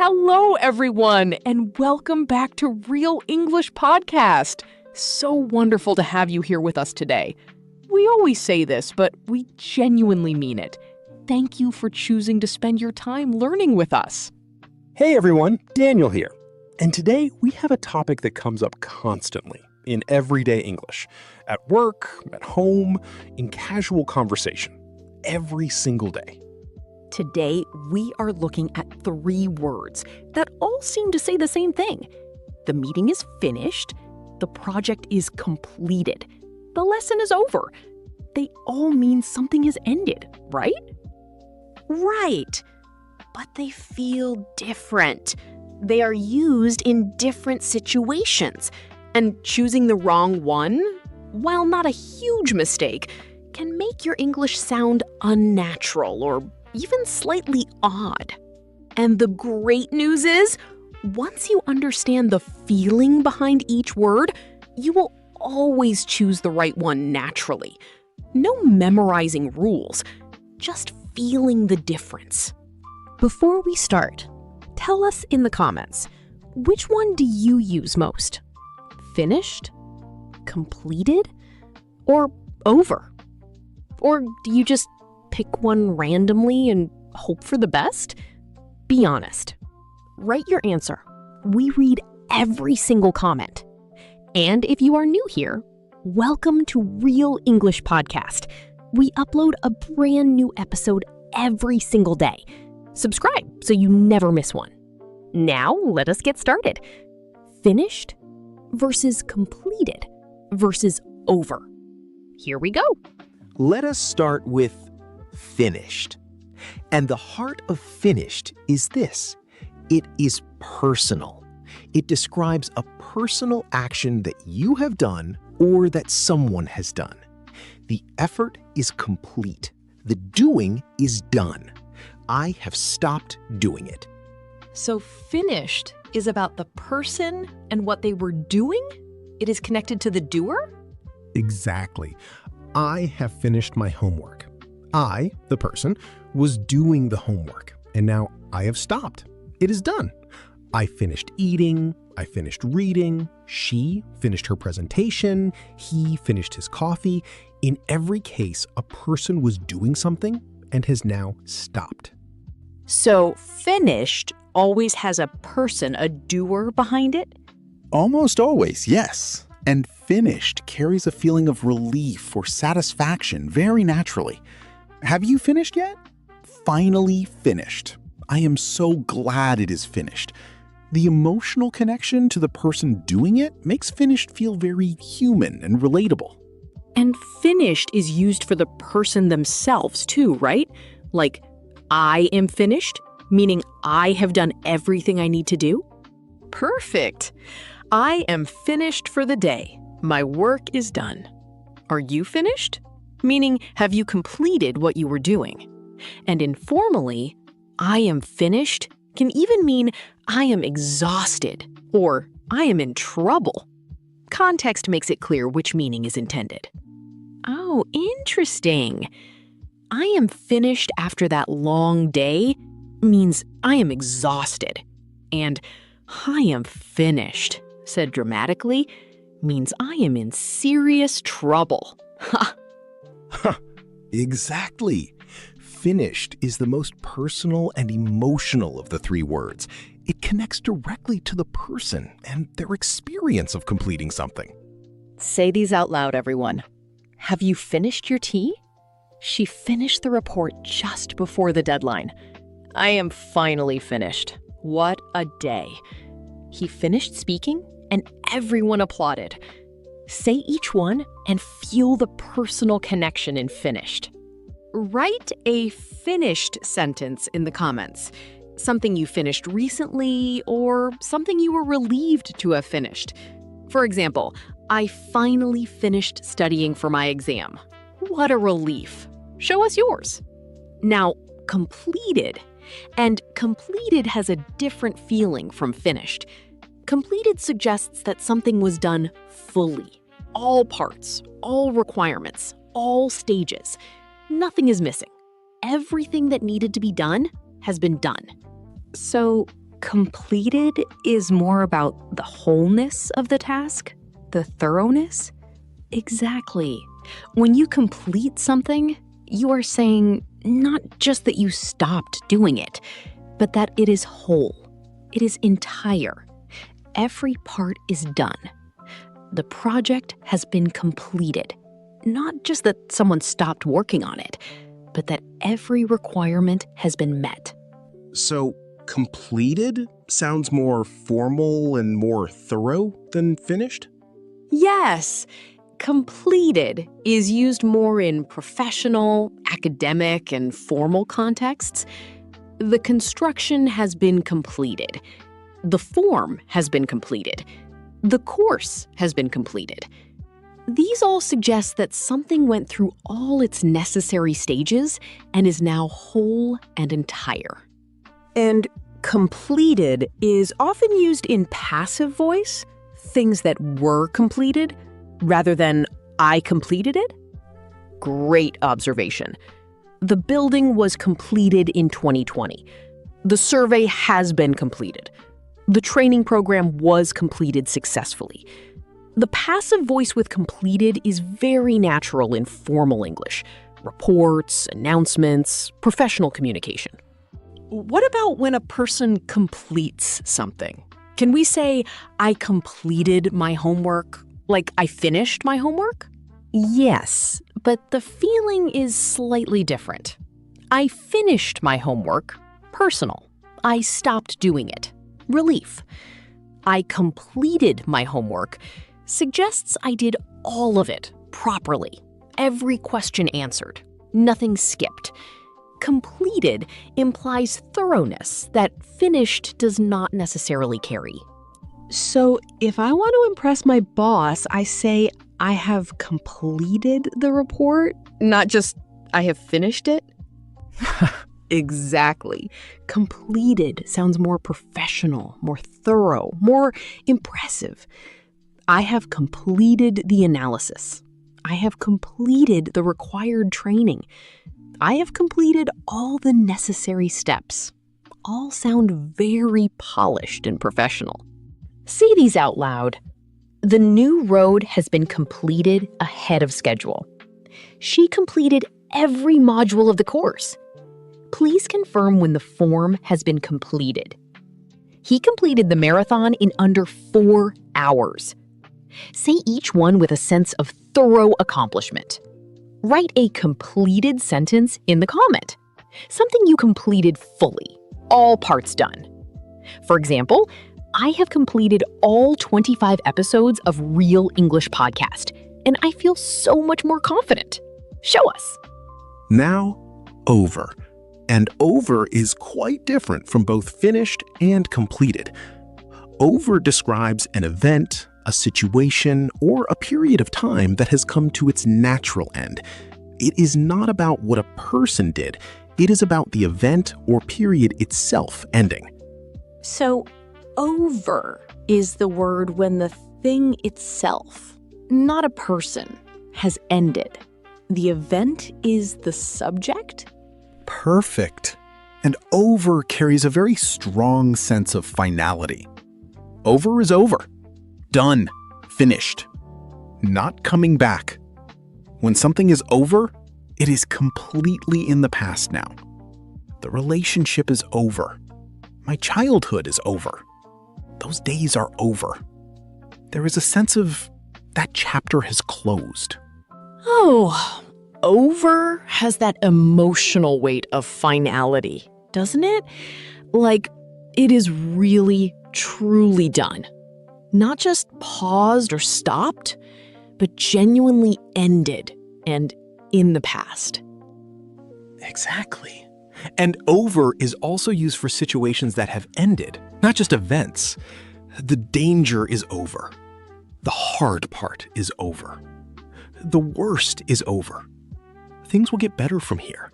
Hello, everyone, and welcome back to Real English Podcast. So wonderful to have you here with us today. We always say this, but we genuinely mean it. Thank you for choosing to spend your time learning with us. Hey everyone, Daniel here. And today we have a topic that comes up constantly in everyday English, at work, at home, in casual conversation, every single day. Today, we are looking at 3 words that all seem to say the same thing. The meeting is finished. The project is completed. The lesson is over. They all mean something has ended, right? Right. But they feel different. They are used in different situations. And choosing the wrong one, while not a huge mistake, can make your English sound unnatural or even slightly odd. And the great news is, once you understand the feeling behind each word, you will always choose the right one naturally. No memorizing rules, just feeling the difference. Before we start, tell us in the comments, which one do you use most? Finished? Completed? Or over? Or do you just pick one randomly and hope for the best? Be honest. Write your answer. We read every single comment. And if you are new here, welcome to Real English Podcast. We upload a brand new episode every single day. Subscribe so you never miss one. Now, let us get started. Finished versus completed versus over. Here we go. Let us start with finished. And the heart of finished is this. It is personal. It describes a personal action that you have done or that someone has done. The effort is complete. The doing is done. I have stopped doing it. So finished is about the person and what they were doing? It is connected to the doer? Exactly. I have finished my homework. I, the person, was doing the homework, and now I have stopped. It is done. I finished eating, I finished reading, she finished her presentation, he finished his coffee. In every case, a person was doing something and has now stopped. So finished always has a person, a doer behind it? Almost always, yes. And finished carries a feeling of relief or satisfaction very naturally. Have you finished yet? Finally finished. I am so glad it is finished. The emotional connection to the person doing it makes finished feel very human and relatable. And finished is used for the person themselves too, right? Like, I am finished, meaning I have done everything I need to do. Perfect. I am finished for the day. My work is done. Are you finished? Meaning, have you completed what you were doing? And informally, I am finished can even mean I am exhausted or I am in trouble. Context makes it clear which meaning is intended. Oh, interesting. I am finished after that long day means I am exhausted. And I am finished, said dramatically, means I am in serious trouble. Ha! Exactly. Finished is the most personal and emotional of the 3 words. It connects directly to the person and their experience of completing something. Say these out loud, everyone. Have you finished your tea? She finished the report just before the deadline. I am finally finished. What a day. He finished speaking and everyone applauded. Say each one and feel the personal connection in finished. Write a finished sentence in the comments. Something you finished recently or something you were relieved to have finished. For example, I finally finished studying for my exam. What a relief. Show us yours. Now, completed. And completed has a different feeling from finished. Completed suggests that something was done fully. All parts, all requirements, all stages. Nothing is missing. Everything that needed to be done has been done. So, Completed is more about the wholeness of the task, the thoroughness. Exactly. When you complete something, you are saying not just that you stopped doing it, but that it is whole. It is entire. Every part is done. The project has been completed. Not just that someone stopped working on it, but that every requirement has been met. So, completed sounds more formal and more thorough than finished? Yes, completed is used more in professional, academic, and formal contexts. The construction has been completed. The form has been completed. The course has been completed. These all suggest that something went through all its necessary stages and is now whole and entire. And completed is often used in passive voice, things that were completed, rather than I completed it. Great observation. The building was completed in 2020. The survey has been completed. The training program was completed successfully. The passive voice with completed is very natural in formal English, reports, announcements, professional communication. What about when a person completes something? Can we say, I completed my homework, like I finished my homework? Yes, but the feeling is slightly different. I finished my homework, personal. I stopped doing it, relief. I completed my homework suggests I did all of it properly, every question answered, nothing skipped. Completed implies thoroughness that finished does not necessarily carry. So if I want to impress my boss, I say I have completed the report, not just I have finished it? Exactly. Completed sounds more professional, more thorough, more impressive. I have completed the analysis. I have completed the required training. I have completed all the necessary steps. All sound very polished and professional. Say these out loud. The new road has been completed ahead of schedule. She completed every module of the course. Please confirm when the form has been completed. He completed the marathon in under 4 hours. Say each one with a sense of thorough accomplishment. Write a completed sentence in the comment. Something you completed fully, all parts done. For example, I have completed all 25 episodes of Real English Podcast, and I feel so much more confident. Show us. Now, over. And over is quite different from both finished and completed. Over describes an event, a situation, or a period of time that has come to its natural end. It is not about what a person did. It is about the event or period itself ending. So, over is the word when the thing itself, not a person, has ended. The event is the subject? Perfect. And over carries a very strong sense of finality. Over is over. Done. Finished. Not coming back. When something is over, it is completely in the past now. The relationship is over. My childhood is over. Those days are over. There is a sense of that chapter has closed. Oh, over has that emotional weight of finality, doesn't it? Like, it is really, truly done. Not just paused or stopped, but genuinely ended and in the past. Exactly. And over is also used for situations that have ended, not just events. The danger is over. The hard part is over. The worst is over. Things will get better from here.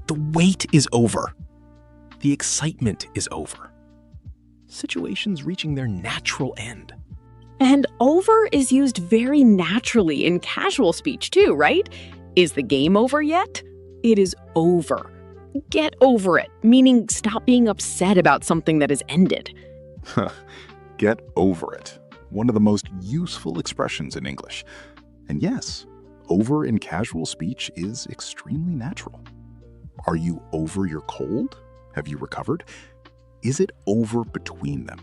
The wait is over. The excitement is over. Situations reaching their natural end. And over is used very naturally in casual speech too, right? Is the game over yet? It is over. Get over it, meaning stop being upset about something that has ended. Get over it. One of the most useful expressions in English. And yes, over in casual speech is extremely natural. Are you over your cold? Have you recovered? Is it over between them?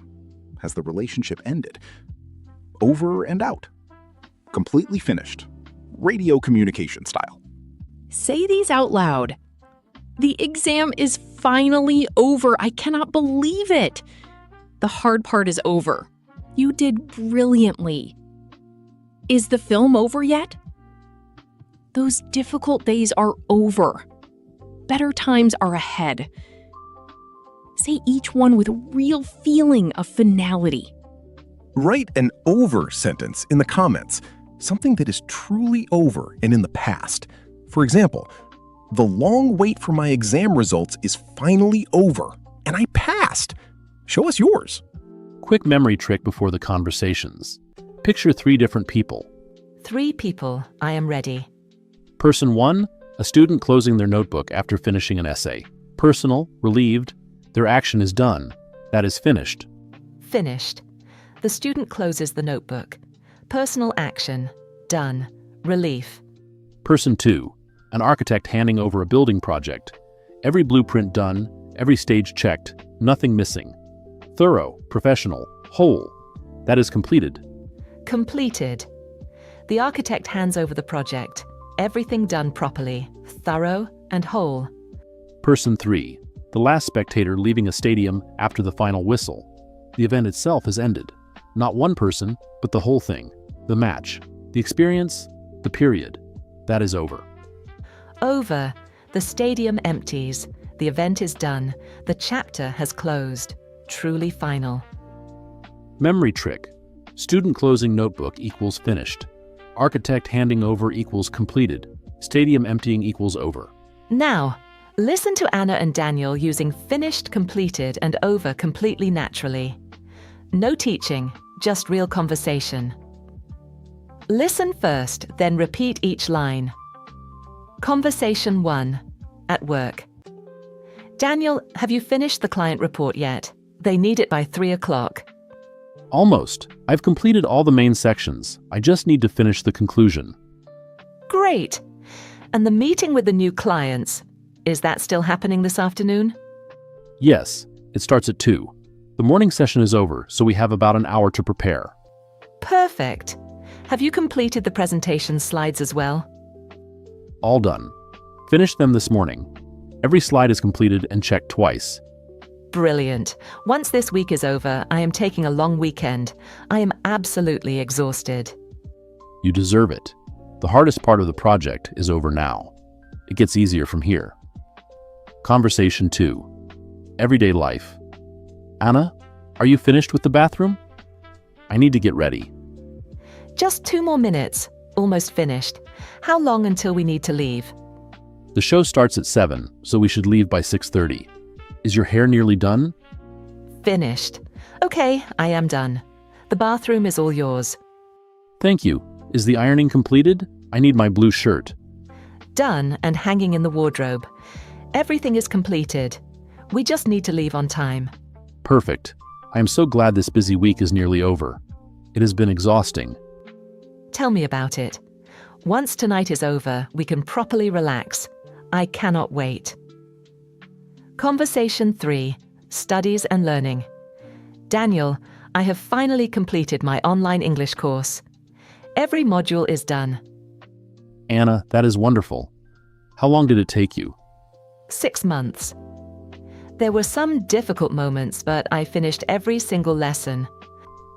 Has the relationship ended? Over and out. Completely finished. Radio communication style. Say these out loud. The exam is finally over. I cannot believe it. The hard part is over. You did brilliantly. Is the film over yet? Those difficult days are over. Better times are ahead. Say each one with a real feeling of finality. Write an over sentence in the comments, something that is truly over and in the past. For example, the long wait for my exam results is finally over, and I passed. Show us yours. Quick memory trick before the conversations. Picture 3 different people. 3 people, I am ready. Person 1, a student closing their notebook after finishing an essay. Personal, relieved, their action is done. That is finished. Finished. The student closes the notebook. Personal action, done. Relief. Person 2, an architect handing over a building project. Every blueprint done, every stage checked, nothing missing. Thorough, professional, whole. That is completed. Completed. The architect hands over the project. Everything done properly, thorough and whole. Person 3, the last spectator leaving a stadium after the final whistle. The event itself has ended. Not one person, but the whole thing. The match, the experience, the period. That is over. Over. The stadium empties. The event is done. The chapter has closed. Truly final. Memory trick. Student closing notebook equals finished. Architect handing over equals completed. Stadium emptying equals over. Now, listen to Anna and Daniel using finished, completed, and over completely naturally. No teaching, just real conversation. Listen first, then repeat each line. Conversation 1. At work. Daniel, have you finished the client report yet? They need it by 3 o'clock. Almost. I've completed all the main sections. I just need to finish the conclusion. Great. And the meeting with the new clients, is that still happening this afternoon? Yes, it starts at 2. The morning session is over, so we have about an hour to prepare. Perfect. Have you completed the presentation slides as well? All done. Finished them this morning. Every slide is completed and checked twice. Brilliant. Once this week is over, I am taking a long weekend. I am absolutely exhausted. You deserve it. The hardest part of the project is over now. It gets easier from here. Conversation 2. Everyday life. Anna, are you finished with the bathroom? I need to get ready. Just 2 more minutes. Almost finished. How long until we need to leave? The show starts at 7, so we should leave by 6:30. Is your hair nearly done? Finished. Okay, I am done. The bathroom is all yours. Thank you. Is the ironing completed? I need my blue shirt. Done and hanging in the wardrobe. Everything is completed. We just need to leave on time. Perfect. I am so glad this busy week is nearly over. It has been exhausting. Tell me about it. Once tonight is over, we can properly relax. I cannot wait. Conversation 3. Studies and learning. Daniel, I have finally completed my online English course. Every module is done. Anna, that is wonderful. How long did it take you? 6 months. There were some difficult moments, but I finished every single lesson.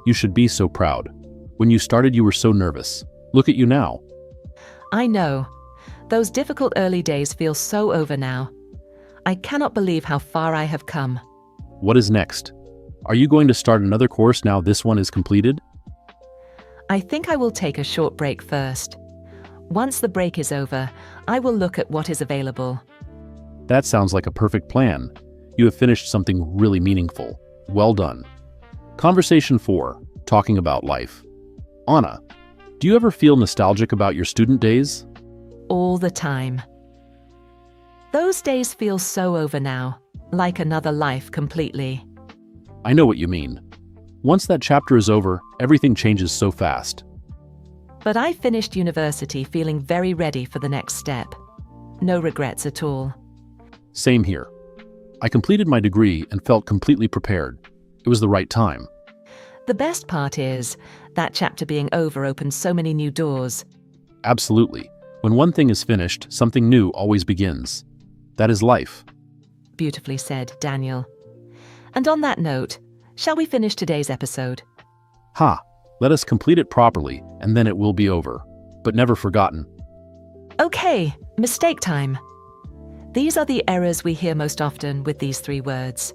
You should be so proud. When you started, you were so nervous. Look at you now. I know. Those difficult early days feel so over now. I cannot believe how far I have come. What is next? Are you going to start another course now this one is completed? I think I will take a short break first. Once the break is over, I will look at what is available. That sounds like a perfect plan. You have finished something really meaningful. Well done. Conversation 4. Talking about life. Anna, do you ever feel nostalgic about your student days? All the time. Those days feel so over now, like another life completely. I know what you mean. Once that chapter is over, everything changes so fast. But I finished university feeling very ready for the next step. No regrets at all. Same here. I completed my degree and felt completely prepared. It was the right time. The best part is, that chapter being over opened so many new doors. Absolutely. When one thing is finished, something new always begins. That is life. Beautifully said, Daniel. And on that note, shall we finish today's episode? Ha! Let us complete it properly, and then it will be over. But never forgotten. Okay, mistake time. These are the errors we hear most often with these 3 words.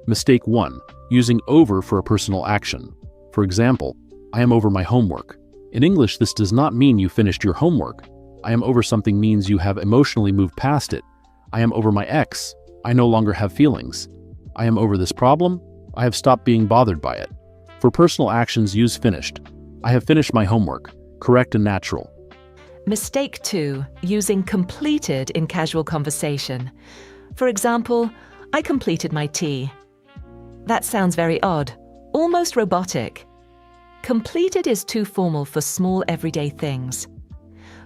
Mistake 1. Using over for a personal action. For example, I am over my homework. In English, this does not mean you finished your homework. I am over something means you have emotionally moved past it. I am over my ex. I no longer have feelings. I am over this problem. I have stopped being bothered by it. For personal actions, use finished. I have finished my homework. Correct and natural. Mistake 2. Using completed in casual conversation. For example, I completed my tea. That sounds very odd, almost robotic. Completed is too formal for small everyday things.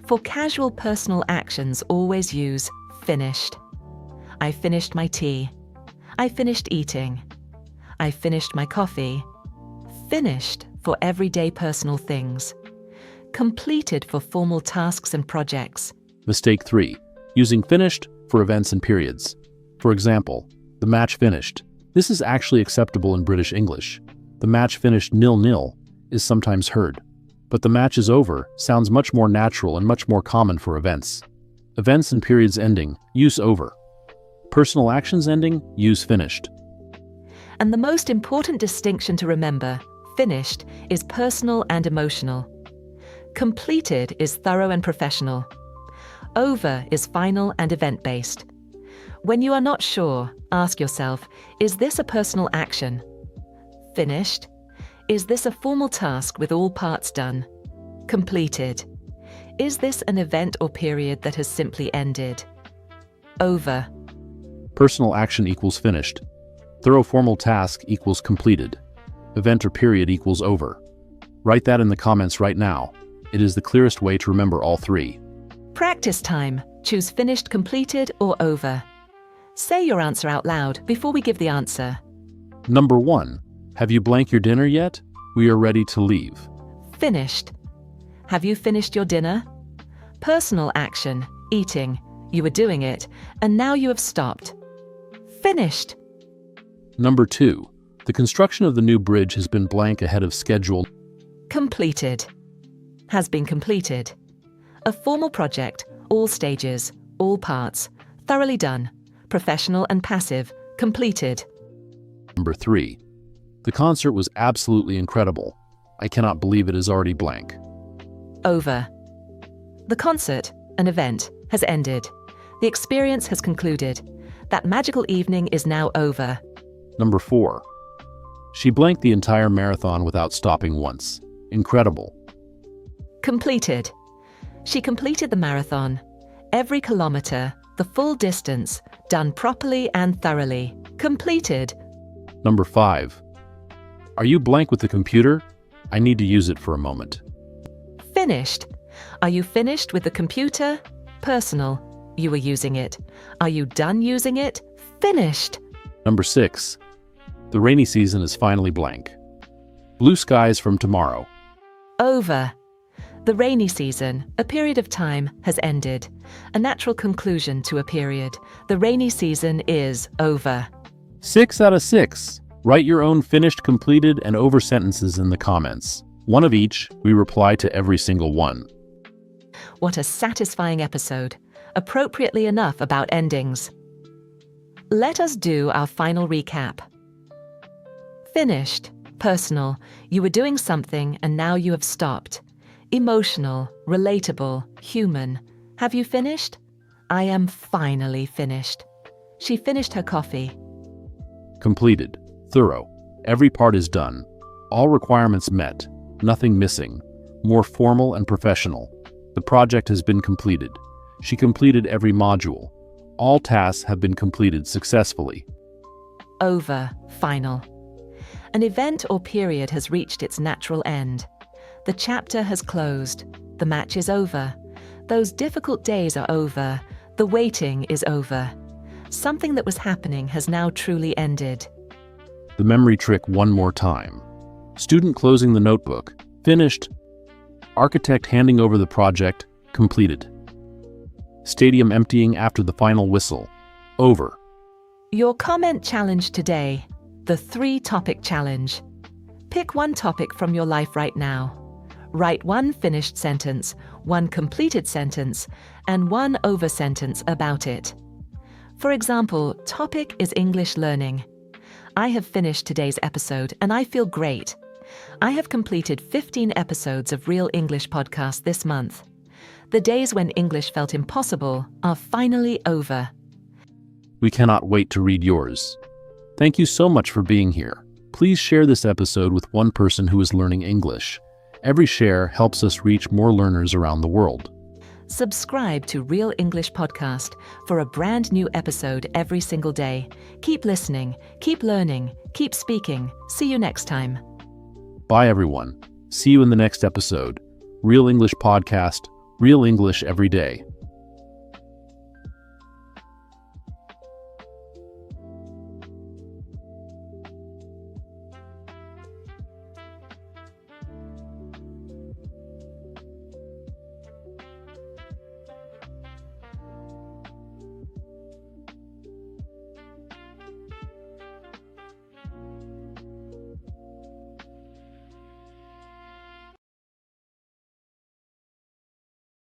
For casual personal actions, always use finished. I finished my tea. I finished eating. I finished my coffee. Finished for everyday personal things. Completed for formal tasks and projects. Mistake 3. Using finished for events and periods. For example, the match finished. This is actually acceptable in British English. The match finished 0-0 is sometimes heard. But the match is over sounds much more natural and much more common for events. Events and periods ending, use over. Personal actions ending, use finished. And the most important distinction to remember, finished, is personal and emotional. Completed is thorough and professional. Over is final and event-based. When you are not sure, ask yourself, is this a personal action? Finished. Is this a formal task with all parts done? Completed. Is this an event or period that has simply ended? Over. Personal action equals finished. Thorough formal task equals completed. Event or period equals over. Write that in the comments right now. It is the clearest way to remember all 3. Practice time. Choose finished, completed, or over. Say your answer out loud before we give the answer. Number 1. Have you blanked your dinner yet? We are ready to leave. Finished. Have you finished your dinner? Personal action, eating. You were doing it, and now you have stopped. Finished. Number 2. The construction of the new bridge has been blank ahead of schedule. Completed. Has been completed. A formal project, all stages, all parts, thoroughly done, professional and passive, completed. Number 3. The concert was absolutely incredible. I cannot believe it is already blank. Over. The concert, an event, has ended. The experience has concluded. That magical evening is now over. Number 4. She blanked the entire marathon without stopping once. Incredible. Completed. She completed the marathon. Every kilometer, the full distance, done properly and thoroughly. Completed. Number 5. Are you blank with the computer? I need to use it for a moment. Finished. Are you finished with the computer? Personal. You were using it. Are you done using it? Finished. Number 6. The rainy season is finally blank. Blue skies from tomorrow. Over. The rainy season, a period of time, has ended. A natural conclusion to a period. The rainy season is over. 6 out of 6. Write your own finished, completed, and over sentences in the comments. One of each, we reply to every single one. What a satisfying episode. Appropriately enough about endings. Let us do our final recap. Finished. Personal. You were doing something and now you have stopped. Emotional. Relatable. Human. Have you finished? I am finally finished. She finished her coffee. Completed. Thorough. Every part is done. All requirements met. Nothing missing. More formal and professional. The project has been completed. She completed every module. All tasks have been completed successfully. Over, final. An event or period has reached its natural end. The chapter has closed. The match is over. Those difficult days are over. The waiting is over. Something that was happening has now truly ended. The memory trick one more time. Student closing the notebook. Finished. Architect handing over the project. Completed. Stadium emptying after the final whistle. Over. Your comment challenge today, the 3-topic challenge. Pick one topic from your life right now. Write one finished sentence, one completed sentence, and one over sentence about it. For example, topic is English learning. I have finished today's episode and I feel great. I have completed 15 episodes of Real English Podcast this month. The days when English felt impossible are finally over. We cannot wait to read yours. Thank you so much for being here. Please share this episode with one person who is learning English. Every share helps us reach more learners around the world. Subscribe to Real English Podcast for a brand new episode every single day. Keep listening, keep learning, keep speaking. See you next time. Bye, everyone. See you in the next episode. Real English Podcast, Real English every day.